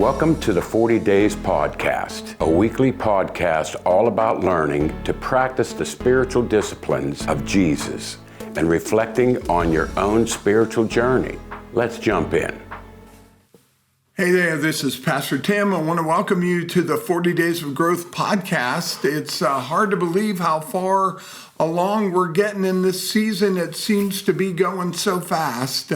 Welcome to the 40 Days Podcast, a weekly podcast all about learning to practice the spiritual disciplines of Jesus and reflecting on your own spiritual journey. Let's jump in. Hey there, this is Pastor Tim. I want to welcome you to the 40 Days of Growth podcast. It's hard to believe how far along we're getting in this season. It seems to be going so fast.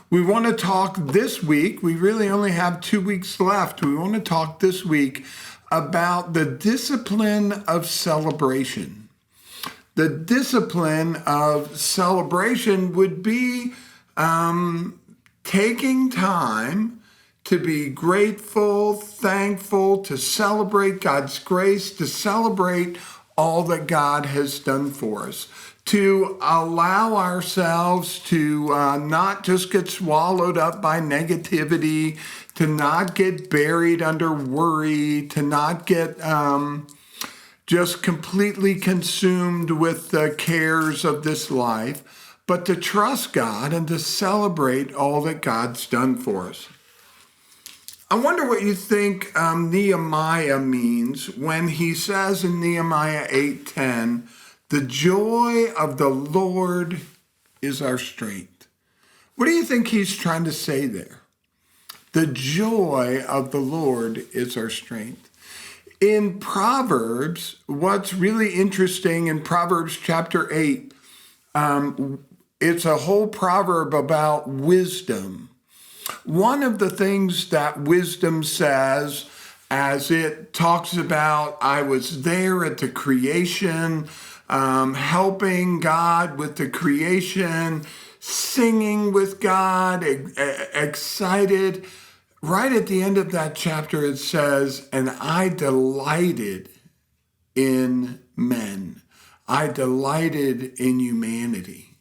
We want to talk this week. We really only have 2 weeks left. We want to talk this week about the discipline of celebration. The discipline of celebration would be taking time to be grateful, thankful, to celebrate God's grace, to celebrate all that God has done for us, to allow ourselves to not just get swallowed up by negativity, to not get buried under worry, to not get just completely consumed with the cares of this life, but to trust God and to celebrate all that God's done for us. I wonder what you think Nehemiah means when he says in Nehemiah 8:10, "The joy of the Lord is our strength." What do you think he's trying to say there? The joy of the Lord is our strength. In Proverbs, what's really interesting in Proverbs chapter 8, it's a whole proverb about wisdom. One of the things that wisdom says, as it talks about, I was there at the creation, helping God with the creation, singing with God, excited. Right at the end of that chapter, it says, and I delighted in men. I delighted in humanity.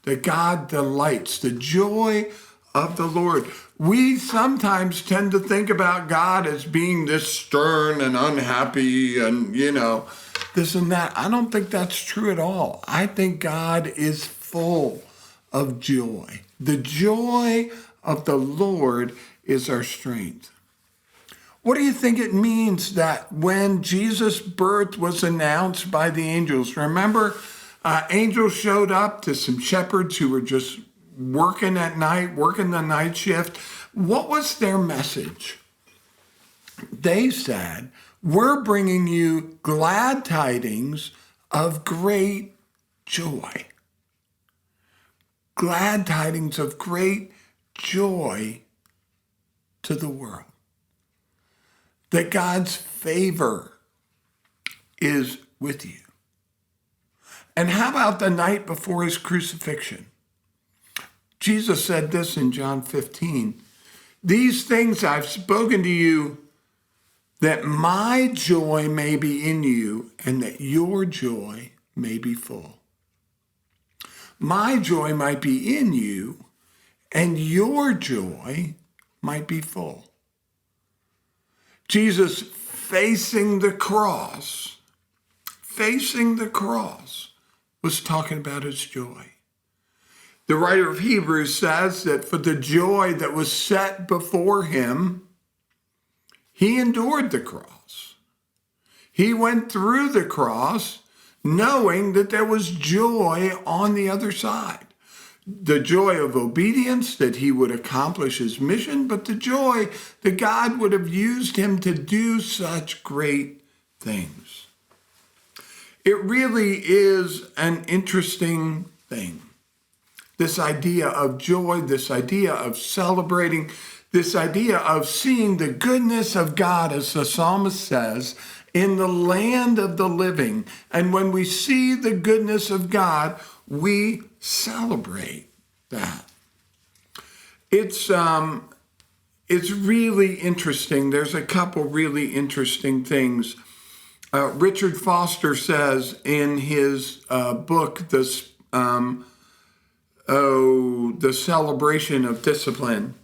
That God delights, the joy of the Lord. We sometimes tend to think about God as being this stern and unhappy and, this and that. I don't think that's true at all. I think God is full of joy. The joy of the Lord is our strength. What do you think it means that when Jesus' birth was announced by the angels? Remember, angels showed up to some shepherds who were just working at night, working the night shift. What was their message? They said, we're bringing you glad tidings of great joy. Glad tidings of great joy to the world. That God's favor is with you. And how about the night before his crucifixion? Jesus said this in John 15, "These things I've spoken to you, that my joy may be in you, and that your joy may be full." My joy might be in you, and your joy might be full. Jesus facing the cross, was talking about his joy. The writer of Hebrews says that for the joy that was set before him, he endured the cross. He went through the cross knowing that there was joy on the other side. The joy of obedience, that he would accomplish his mission, but the joy that God would have used him to do such great things. It really is an interesting thing. This idea of joy, this idea of celebrating, this idea of seeing the goodness of God, as the psalmist says, in the land of the living. And when we see the goodness of God, we celebrate that. It's really interesting. There's a couple really interesting things. Richard Foster says in his book, The Celebration of Discipline,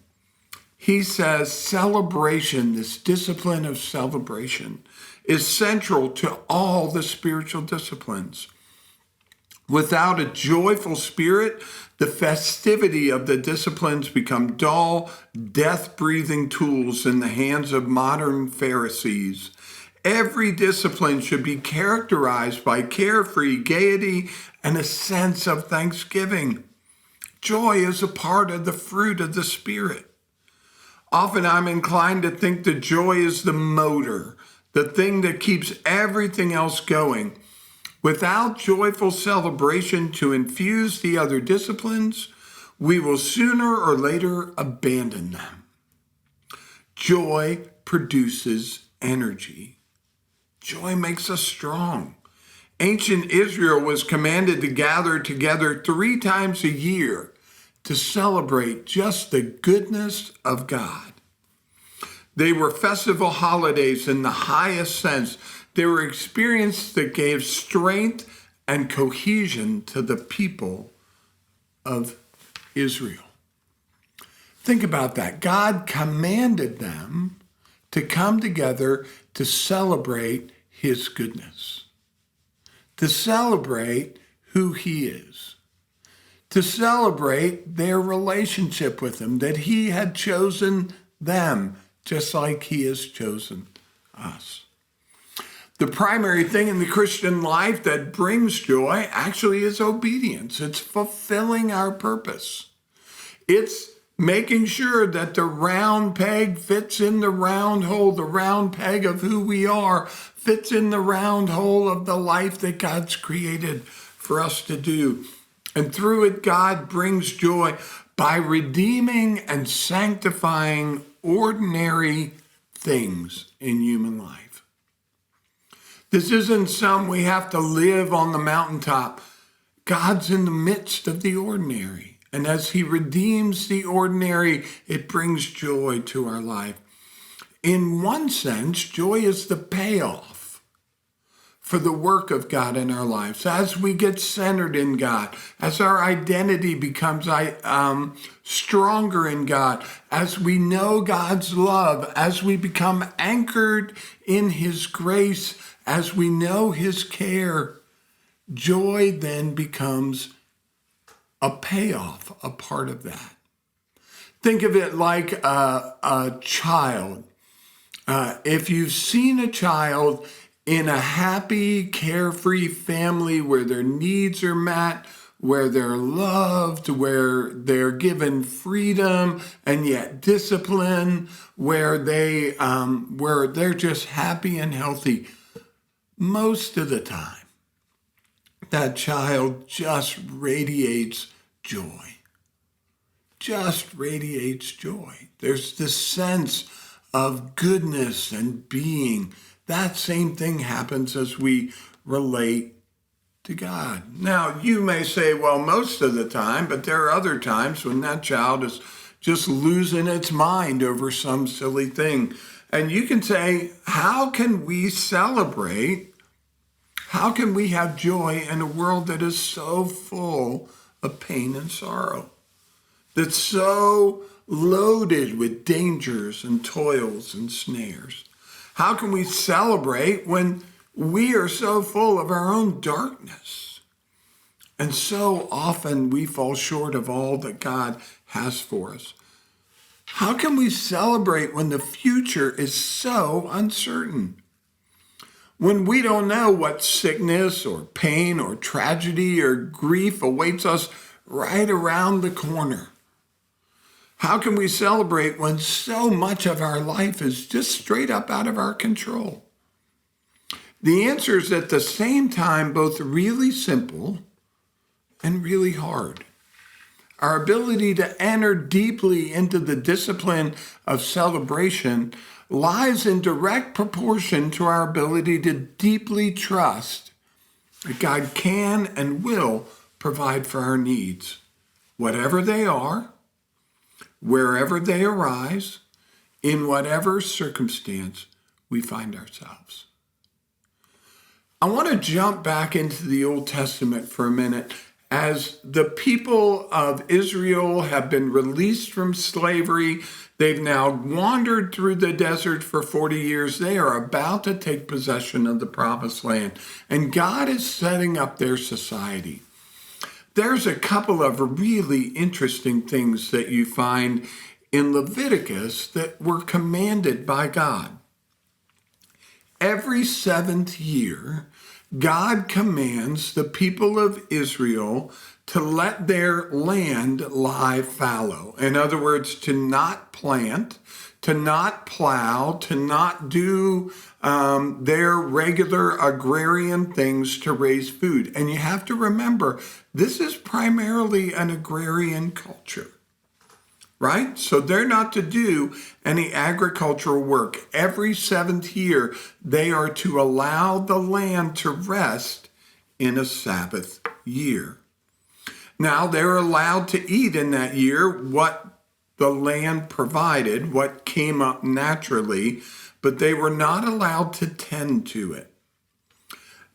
he says celebration, this discipline of celebration, is central to all the spiritual disciplines. Without a joyful spirit, The festivity of the disciplines become dull, death-breathing tools in the hands of modern Pharisees. Every discipline should be characterized by carefree gaiety and a sense of thanksgiving. Joy is a part of the fruit of the Spirit. Often I'm inclined to think that joy is the motor, the thing that keeps everything else going. Without joyful celebration to infuse the other disciplines, we will sooner or later abandon them. Joy produces energy. Joy makes us strong. Ancient Israel was commanded to gather together 3 times a year to celebrate just the goodness of God. They were festival holidays in the highest sense. They were experiences that gave strength and cohesion to the people of Israel. Think about that. God commanded them to come together to celebrate his goodness, to celebrate who he is, to celebrate their relationship with him, that he had chosen them just like he has chosen us. The primary thing in the Christian life that brings joy actually is obedience. It's fulfilling our purpose. It's making sure that the round peg fits in the round hole, the round peg of who we are fits in the round hole of the life that God's created for us to do. And through it, God brings joy by redeeming and sanctifying ordinary things in human life. This isn't some we have to live on the mountaintop. God's in the midst of the ordinary. And as he redeems the ordinary, it brings joy to our life. In one sense, joy is the payoff for the work of God in our lives. As we get centered in God, as our identity becomes stronger in God, as we know God's love, as we become anchored in his grace, as we know his care, joy then becomes a payoff, a part of that. Think of it like a child. If you've seen a child in a happy, carefree family where their needs are met, where they're loved, where they're given freedom and yet discipline, where they're just happy and healthy, most of the time, that child just radiates joy. Just radiates joy. There's this sense of goodness and being. That same thing happens as we relate to God. Now, you may say, well, most of the time, but there are other times when that child is just losing its mind over some silly thing. And you can say, how can we celebrate? How can we have joy in a world that is so full of pain and sorrow? That's so loaded with dangers and toils and snares? How can we celebrate when we are so full of our own darkness? And so often we fall short of all that God has for us. How can we celebrate when the future is so uncertain? When we don't know what sickness or pain or tragedy or grief awaits us right around the corner? How can we celebrate when so much of our life is just straight up out of our control? The answer is at the same time both really simple and really hard. Our ability to enter deeply into the discipline of celebration lies in direct proportion to our ability to deeply trust that God can and will provide for our needs, whatever they are, wherever they arise, in whatever circumstance we find ourselves. I want to jump back into the Old Testament for a minute. As the people of Israel have been released from slavery, they've now wandered through the desert for 40 years. They are about to take possession of the promised land. And God is setting up their society. There's a couple of really interesting things that you find in Leviticus that were commanded by God. Every 7th year, God commands the people of Israel to let their land lie fallow. In other words, to not plant, to not plow, to not do their regular agrarian things to raise food. And you have to remember, this is primarily an agrarian culture, right? So they're not to do any agricultural work. Every 7th year, they are to allow the land to rest in a Sabbath year. Now, they're allowed to eat in that year what the land provided, what came up naturally, but they were not allowed to tend to it.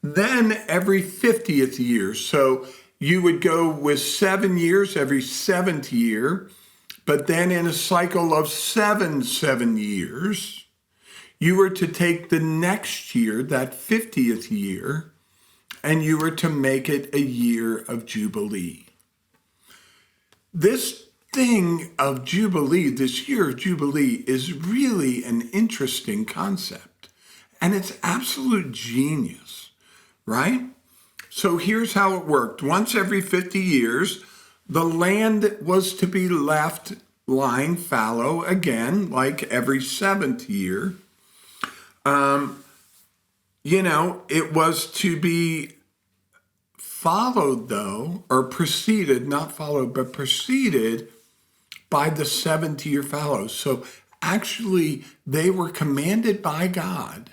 Then every 50th year, so you would go with 7 years every 7th year, but then in a cycle of 7 years, you were to take the next year, that 50th year, and you were to make it a year of Jubilee. This thing of Jubilee, this year of Jubilee, is really an interesting concept. And it's absolute genius, right? So here's how it worked. Once every 50 years, the land was to be left lying fallow again, like every 7th year. It was to be followed, though, or preceded, not followed, but preceded by the 7th year fallow. So actually, they were commanded by God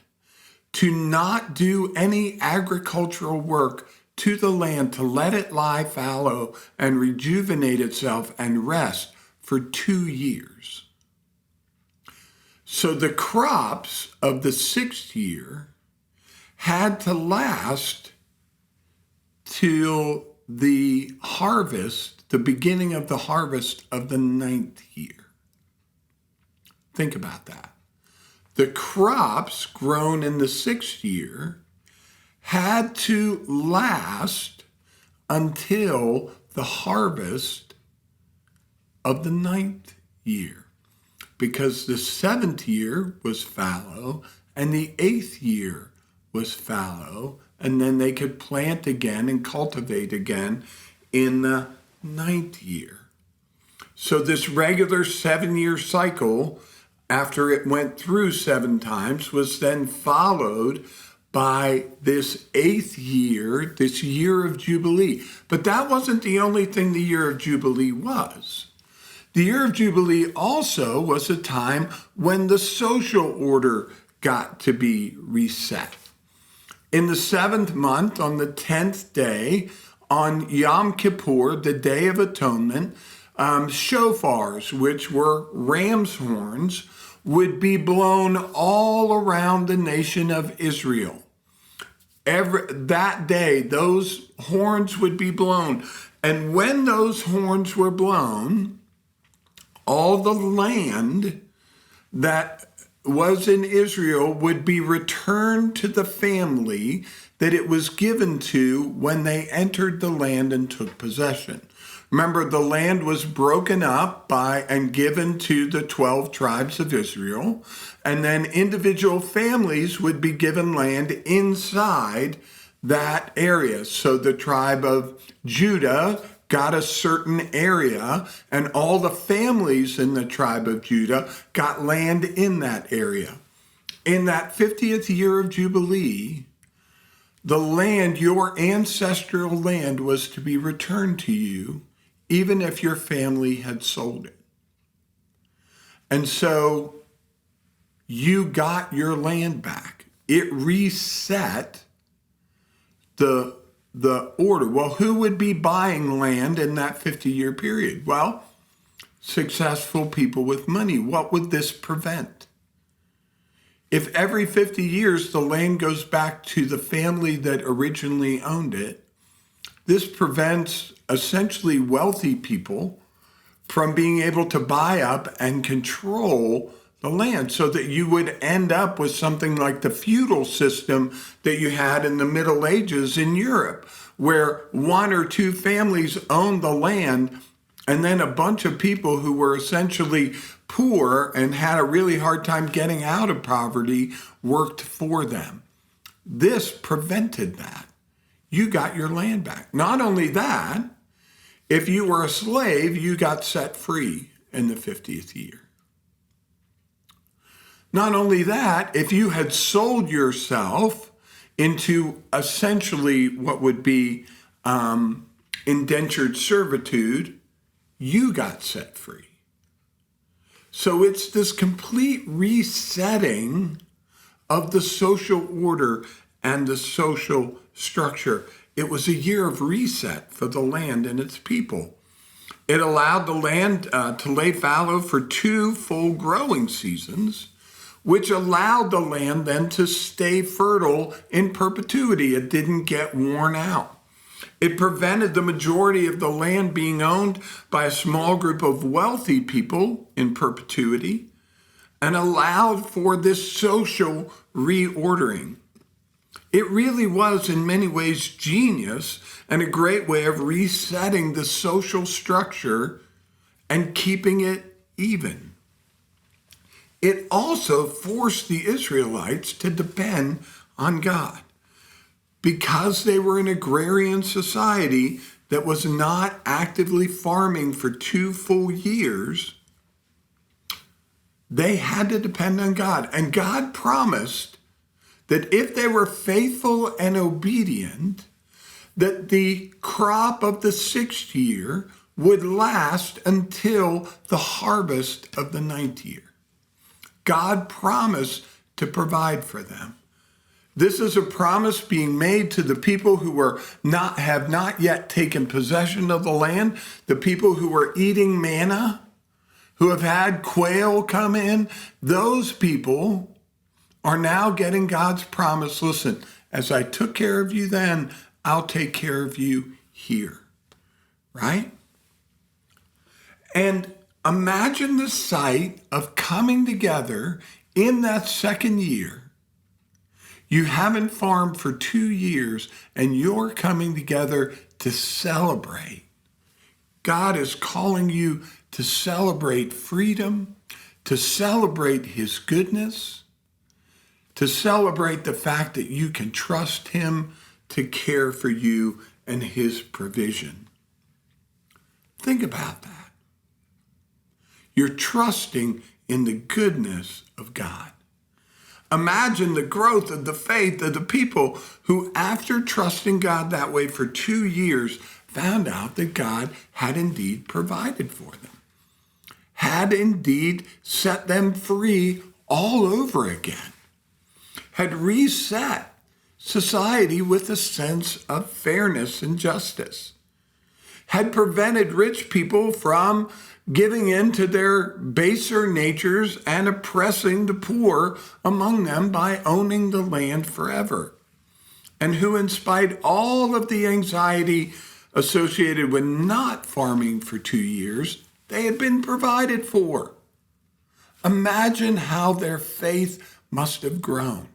to not do any agricultural work to the land, to let it lie fallow and rejuvenate itself and rest for 2 years. So the crops of the 6th year had to last till the harvest, the beginning of the harvest of the 9th year. Think about that. The crops grown in the 6th year had to last until the harvest of the 9th year, because the 7th year was fallow and the 8th year was fallow, and then they could plant again and cultivate again in the 9th year. So this regular 7-year cycle, after it went through 7 times, was then followed by this 8th year, this year of Jubilee. But that wasn't the only thing the year of Jubilee was. The year of Jubilee also was a time when the social order got to be reset. In the 7th month, on the 10th day, on Yom Kippur, the Day of Atonement, shofars, which were ram's horns, would be blown all around the nation of Israel. That day, those horns would be blown. And when those horns were blown, all the land that was in Israel would be returned to the family that it was given to when they entered the land and took possession. Remember, the land was broken up by and given to the 12 tribes of Israel, and then individual families would be given land inside that area. So the tribe of Judah got a certain area, and all the families in the tribe of Judah got land in that area. In that 50th year of Jubilee, the land, your ancestral land, was to be returned to you, even if your family had sold it. And so you got your land back. It reset the order. Well, who would be buying land in that 50-year period? Well, successful people with money. What would this prevent? If every 50 years the land goes back to the family that originally owned it, this prevents essentially wealthy people from being able to buy up and control the land, so that you would end up with something like the feudal system that you had in the Middle Ages in Europe, where one or two families owned the land, and then a bunch of people who were essentially poor and had a really hard time getting out of poverty worked for them. This prevented that. You got your land back. Not only that, if you were a slave, you got set free in the 50th year. Not only that, if you had sold yourself into essentially what would be indentured servitude, you got set free. So it's this complete resetting of the social order and the social structure. It was a year of reset for the land and its people. It allowed the land to lay fallow for 2 full growing seasons, which allowed the land then to stay fertile in perpetuity. It didn't get worn out. It prevented the majority of the land being owned by a small group of wealthy people in perpetuity, and allowed for this social reordering. It really was, in many ways, genius and a great way of resetting the social structure and keeping it even. It also forced the Israelites to depend on God. Because they were an agrarian society that was not actively farming for 2 full years, they had to depend on God. And God promised that if they were faithful and obedient, that the crop of the 6th year would last until the harvest of the 9th year. God promised to provide for them. This is a promise being made to the people who have not yet taken possession of the land, the people who were eating manna, who have had quail come in. Those people are now getting God's promise. Listen, as I took care of you then, I'll take care of you here. Right? And imagine the sight of coming together in that 2nd year. You haven't farmed for 2 years, and you're coming together to celebrate. God is calling you to celebrate freedom, to celebrate his goodness, to celebrate the fact that you can trust him to care for you and his provision. Think about that. You're trusting in the goodness of God. Imagine the growth of the faith of the people who, after trusting God that way for 2 years, found out that God had indeed provided for them, had indeed set them free all over again, had reset society with a sense of fairness and justice, had prevented rich people from giving in to their baser natures and oppressing the poor among them by owning the land forever, and who, in spite all of the anxiety associated with not farming for 2 years, they had been provided for. Imagine how their faith must have grown.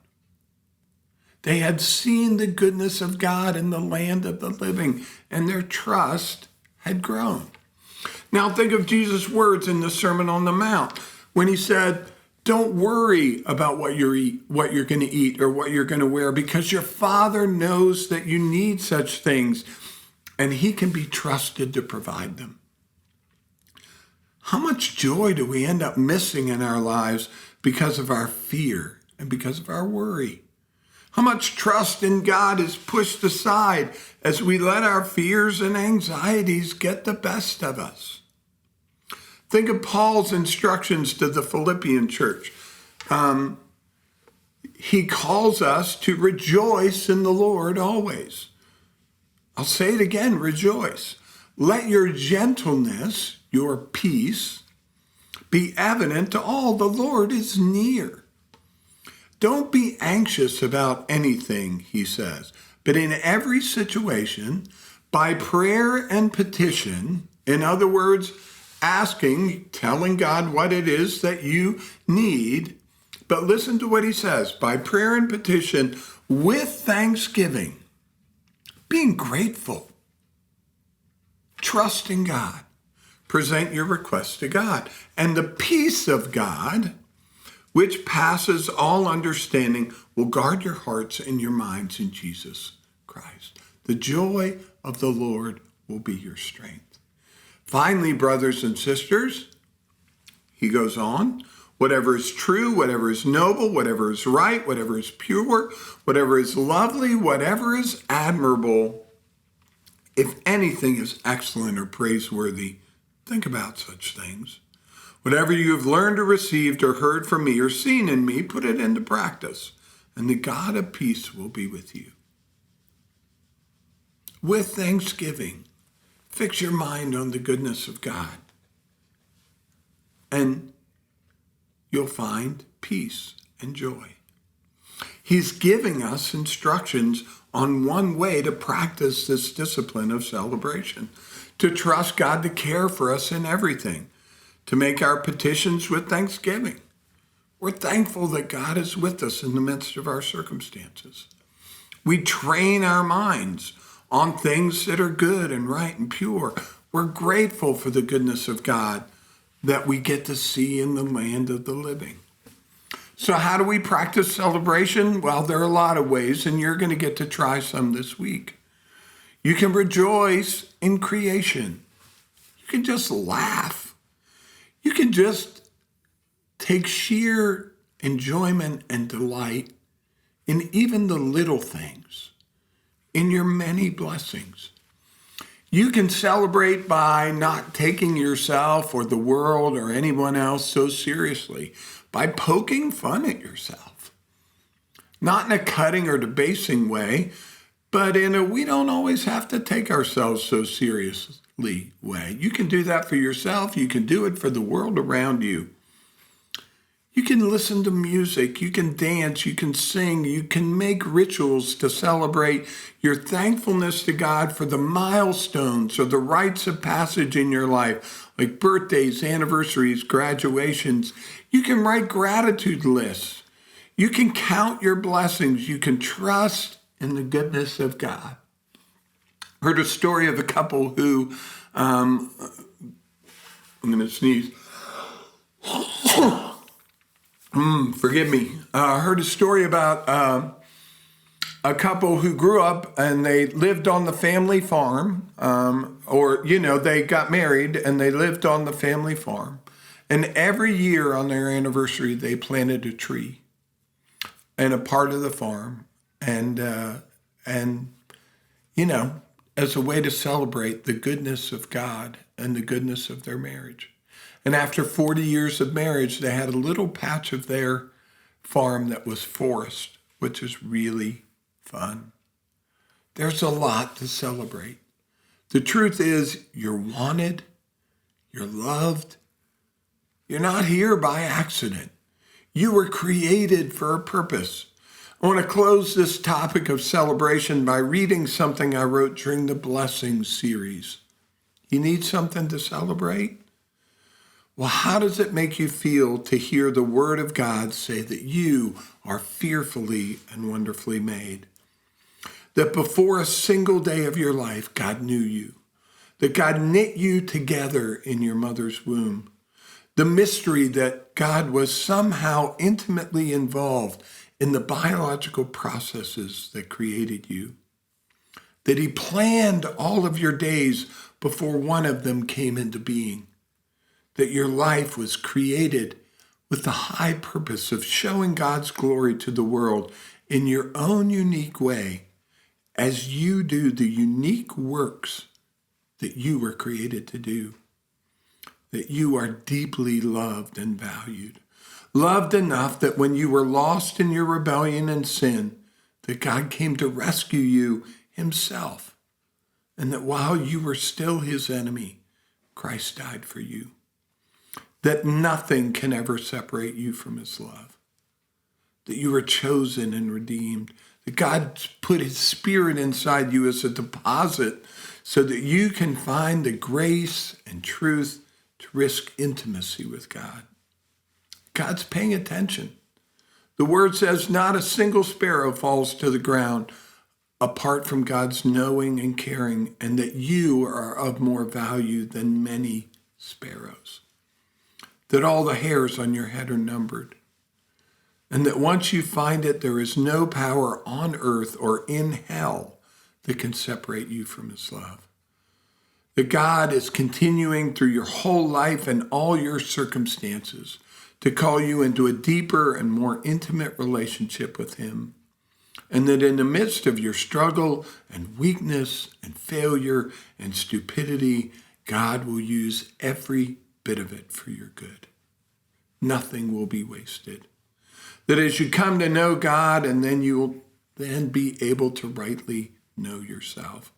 They had seen the goodness of God in the land of the living, and their trust had grown. Now think of Jesus' words in the Sermon on the Mount when he said, don't worry about what you're going to eat or what you're going to wear, because your Father knows that you need such things, and he can be trusted to provide them. How much joy do we end up missing in our lives because of our fear and because of our worry? How much trust in God is pushed aside as we let our fears and anxieties get the best of us? Think of Paul's instructions to the Philippian church. He calls us to rejoice in the Lord always. I'll say it again, rejoice. Let your gentleness, your peace, be evident to all. The Lord is near. Don't be anxious about anything, he says, but in every situation, by prayer and petition, in other words, asking, telling God what it is that you need. But listen to what he says, by prayer and petition with thanksgiving, being grateful, trusting God, present your requests to God. And the peace of God, which passes all understanding, will guard your hearts and your minds in Jesus Christ. The joy of the Lord will be your strength. Finally, brothers and sisters, he goes on, whatever is true, whatever is noble, whatever is right, whatever is pure, whatever is lovely, whatever is admirable, if anything is excellent or praiseworthy, think about such things. Whatever you have learned or received or heard from me or seen in me, put it into practice, and the God of peace will be with you. With thanksgiving, fix your mind on the goodness of God, and you'll find peace and joy. He's giving us instructions on one way to practice this discipline of celebration, to trust God to care for us in everything, to make our petitions with thanksgiving. We're thankful that God is with us in the midst of our circumstances. We train our minds on things that are good and right and pure. We're grateful for the goodness of God that we get to see in the land of the living. So how do we practice celebration? Well, there are a lot of ways, and you're going to get to try some this week. You can rejoice in creation. You can just laugh. You can just take sheer enjoyment and delight in even the little things, in your many blessings. You can celebrate by not taking yourself or the world or anyone else so seriously, by poking fun at yourself. Not in a cutting or debasing way, but in a we don't always have to take ourselves so seriously way. You can do that for yourself. You can do it for the world around you. You can listen to music, you can dance, you can sing, you can make rituals to celebrate your thankfulness to God for the milestones or the rites of passage in your life, like birthdays, anniversaries, graduations. You can write gratitude lists. You can count your blessings. You can trust in the goodness of God. Heard a story of a couple who, I'm going to sneeze. Forgive me. I heard a story about a couple who grew up and they lived on the family farm, they got married and they lived on the family farm. And every year on their anniversary, they planted a tree in a part of the farm. And as a way to celebrate the goodness of God and the goodness of their marriage. And after 40 years of marriage, they had a little patch of their farm that was forest, which is really fun. There's a lot to celebrate. The truth is, you're wanted, you're loved. You're not here by accident. You were created for a purpose. I want to close this topic of celebration by reading something I wrote during the Blessings series. You need something to celebrate? Well, how does it make you feel to hear the Word of God say that you are fearfully and wonderfully made? That before a single day of your life, God knew you. That God knit you together in your mother's womb. The mystery that God was somehow intimately involved in the biological processes that created you. That he planned all of your days before one of them came into being. That your life was created with the high purpose of showing God's glory to the world in your own unique way as you do the unique works that you were created to do. That you are deeply loved and valued. Loved enough that when you were lost in your rebellion and sin, that God came to rescue you himself. And that while you were still his enemy, Christ died for you. That nothing can ever separate you from his love. That you are chosen and redeemed. That God put his Spirit inside you as a deposit so that you can find the grace and truth to risk intimacy with God. God's paying attention. The word says not a single sparrow falls to the ground apart from God's knowing and caring, and that you are of more value than many sparrows. That all the hairs on your head are numbered. And that once you find it, there is no power on earth or in hell that can separate you from his love. That God is continuing through your whole life and all your circumstances to call you into a deeper and more intimate relationship with him. And that in the midst of your struggle and weakness and failure and stupidity, God will use every bit of it for your good. Nothing will be wasted. That as you come to know God, and then you will then be able to rightly know yourself.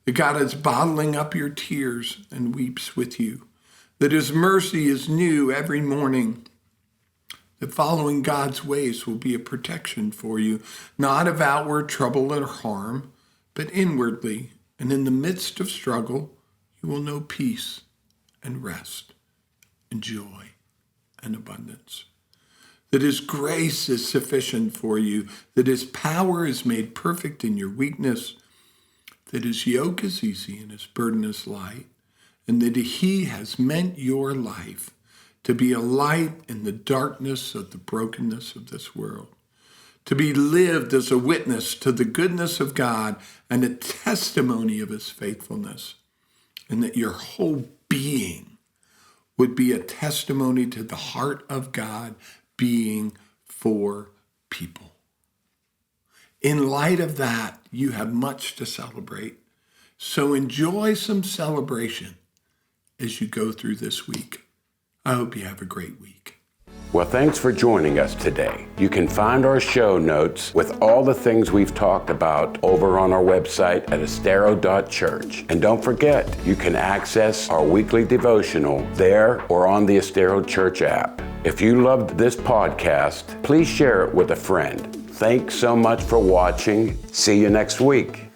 That God is bottling up your tears and weeps with you. That his mercy is new every morning. That following God's ways will be a protection for you, not of outward trouble or harm, but inwardly. And in the midst of struggle, you will know peace and rest and joy and abundance. That his grace is sufficient for you, that his power is made perfect in your weakness, that his yoke is easy and his burden is light, and that he has meant your life to be a light in the darkness of the brokenness of this world, to be lived as a witness to the goodness of God and a testimony of his faithfulness, and that your whole being would be a testimony to the heart of God being for people. In light of that, you have much to celebrate. So enjoy some celebration as you go through this week. I hope you have a great week. Well, thanks for joining us today. You can find our show notes with all the things we've talked about over on our website at Estero.church. And don't forget, you can access our weekly devotional there or on the Estero Church app. If you loved this podcast, please share it with a friend. Thanks so much for watching. See you next week.